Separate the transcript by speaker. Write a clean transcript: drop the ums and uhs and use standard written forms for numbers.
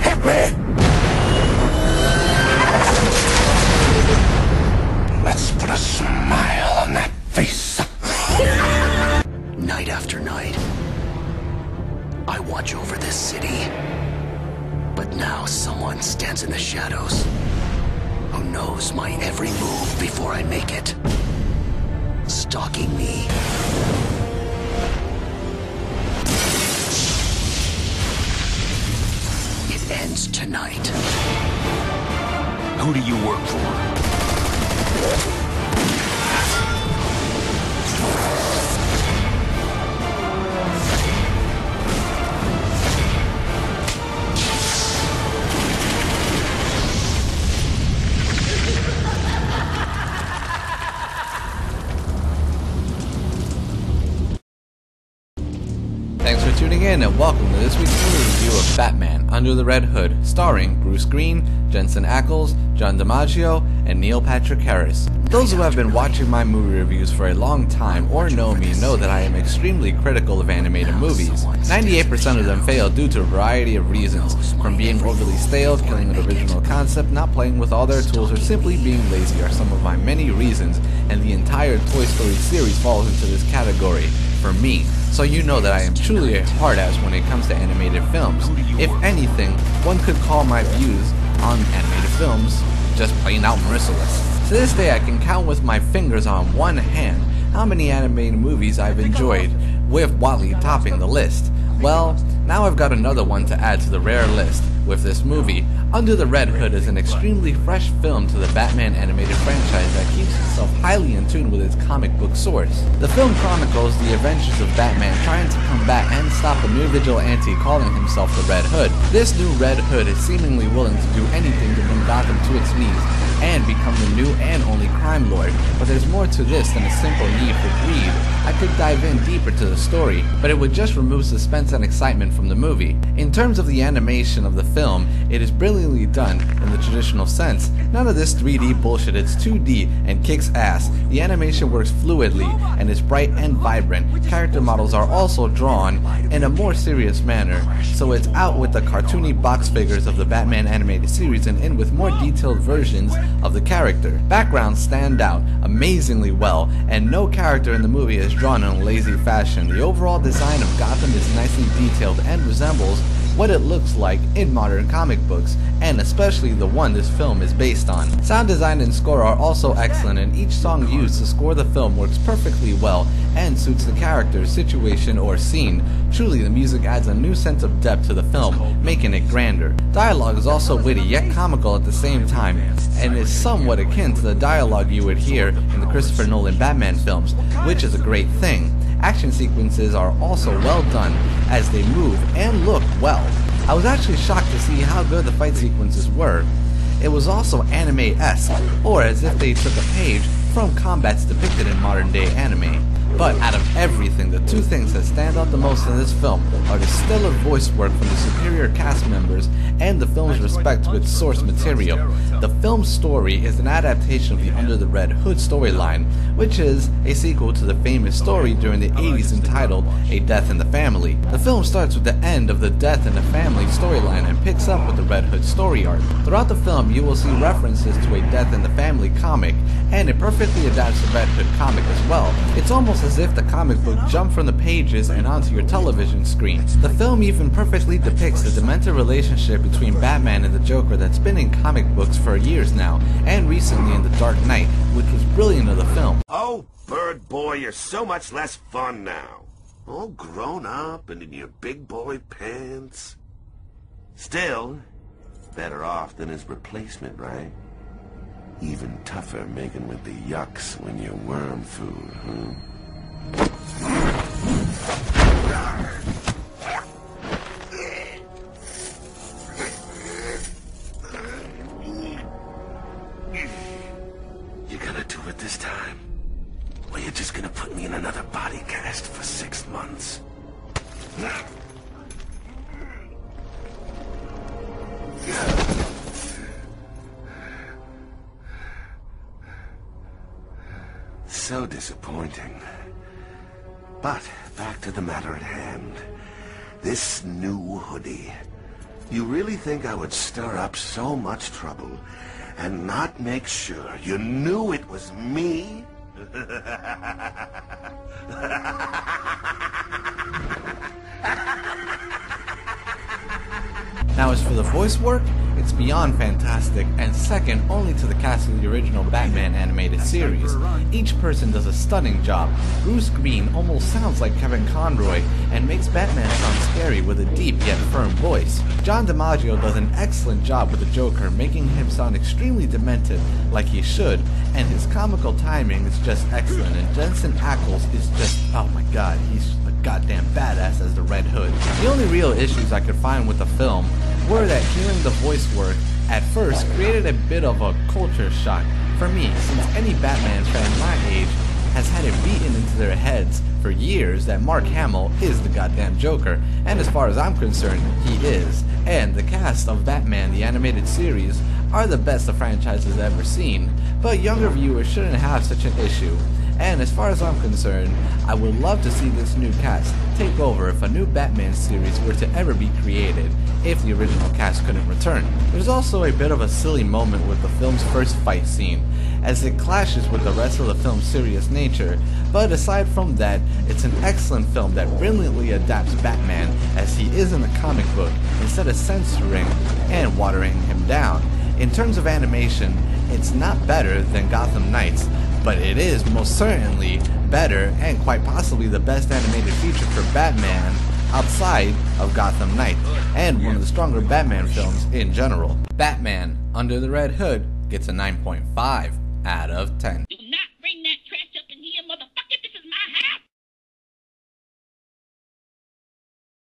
Speaker 1: Hit me! Let's put a smile on that face.
Speaker 2: Night after night, I watch over this city. But now someone stands in the shadows who knows my every move before I make it, stalking me. It ends tonight.
Speaker 3: Who do you work for?
Speaker 4: Thanks for tuning in and welcome to this week's movie review of Batman Under the Red Hood, starring Bruce Green, Jensen Ackles, John DiMaggio, and Neil Patrick Harris. Those who have been watching my movie reviews for a long time or know me know that I am extremely critical of animated movies. 98% of them fail due to a variety of reasons, from being overly stale, killing an original concept, not playing with all their tools, or simply being lazy are some of my many reasons, and the entire Toy Story series falls into this category for me. So you know that I am truly a hard ass when it comes to animated films. If anything, one could call my views on animated films just plain out merciless. To this day I can count with my fingers on one hand how many animated movies I've enjoyed, with WALL-E topping the list. Well, now I've got another one to add to the rare list with this movie. Under the Red Hood is an extremely fresh film to the Batman animated franchise that keeps itself highly in tune with its comic book source. The film chronicles the adventures of Batman trying to combat and stop a new vigilante calling himself the Red Hood. This new Red Hood is seemingly willing to do anything to bring Gotham to its knees and become the new and only crime lord, but there's more to this than a simple need for greed. I could dive in deeper to the story, but it would just remove suspense and excitement from the movie. In terms of the animation of the film, it is brilliantly done in the traditional sense. None of this 3D bullshit, it's 2D and kicks ass. The animation works fluidly and is bright and vibrant. Character models are also drawn in a more serious manner, so it's out with the cartoony box figures of the Batman animated series and in with more detailed versions of the character. Backgrounds stand out amazingly well, and no character in the movie is drawn in a lazy fashion. The overall design of Gotham is nicely detailed and resembles what it looks like in modern comic books, and especially the one this film is based on. Sound design and score are also excellent, and each song used to score the film works perfectly well and suits the character, situation, or scene. Truly, the music adds a new sense of depth to the film, making it grander. Dialogue is also witty yet comical at the same time, and is somewhat akin to the dialogue you would hear in the Christopher Nolan Batman films, which is a great thing. Action sequences are also well done as they move and look well. I was actually shocked to see how good the fight sequences were. It was also anime-esque, or as if they took a page from combats depicted in modern day anime. But out of everything, the two things that stand out the most in this film are the stellar voice work from the superior cast members and the film's respect to its source material. The film's story is an adaptation of the Under the Red Hood storyline, which is a sequel to the famous story during the 80s entitled A Death in the Family. The film starts with the end of the Death in the Family storyline and picks up with the Red Hood story arc. Throughout the film, you will see references to a Death in the Family comic, and it perfectly adapts the Red Hood comic as well. It's almost as if the comic book jumped from the pages and onto your television screen. The film even perfectly depicts the demented relationship between Batman and the Joker that's been in comic books for years now, and recently in The Dark Knight, which was brilliant of the film.
Speaker 1: Oh, Bird Boy, you're so much less fun now. All grown up and in your big boy pants. Still, better off than his replacement, right? Even tougher making with the yucks when you're worm food, huh? You gonna do it this time? Or you just gonna put me in another body cast for 6 months? So disappointing. But back to the matter at hand. This new hoodie. You really think I would stir up so much trouble and not make sure you knew it was me?
Speaker 4: Now as for the voice work, it's beyond fantastic and second only to the cast of the original Batman animated series. Each person does a stunning job. Bruce Green almost sounds like Kevin Conroy and makes Batman sound scary with a deep yet firm voice. John DiMaggio does an excellent job with the Joker, making him sound extremely demented like he should, and his comical timing is just excellent, and Jensen Ackles is just, oh my god, he's a goddamn badass as the Red Hood. The only real issues I could find with the film were that hearing the voice work at first created a bit of a culture shock for me, since any Batman fan my age has had it beaten into their heads for years that Mark Hamill is the goddamn Joker, and as far as I'm concerned, he is. And the cast of Batman the animated series are the best the franchise has ever seen, but younger viewers shouldn't have such an issue. And as far as I'm concerned, I would love to see this new cast take over if a new Batman series were to ever be created, if the original cast couldn't return. There's also a bit of a silly moment with the film's first fight scene, as it clashes with the rest of the film's serious nature, but aside from that, it's an excellent film that brilliantly adapts Batman as he is in the comic book, instead of censoring and watering him down. In terms of animation, it's not better than Gotham Knights, but it is most certainly better and quite possibly the best animated feature for Batman outside of Gotham Knights, and one of the stronger Batman films in general. Batman Under the Red Hood gets a 9.5 out of 10.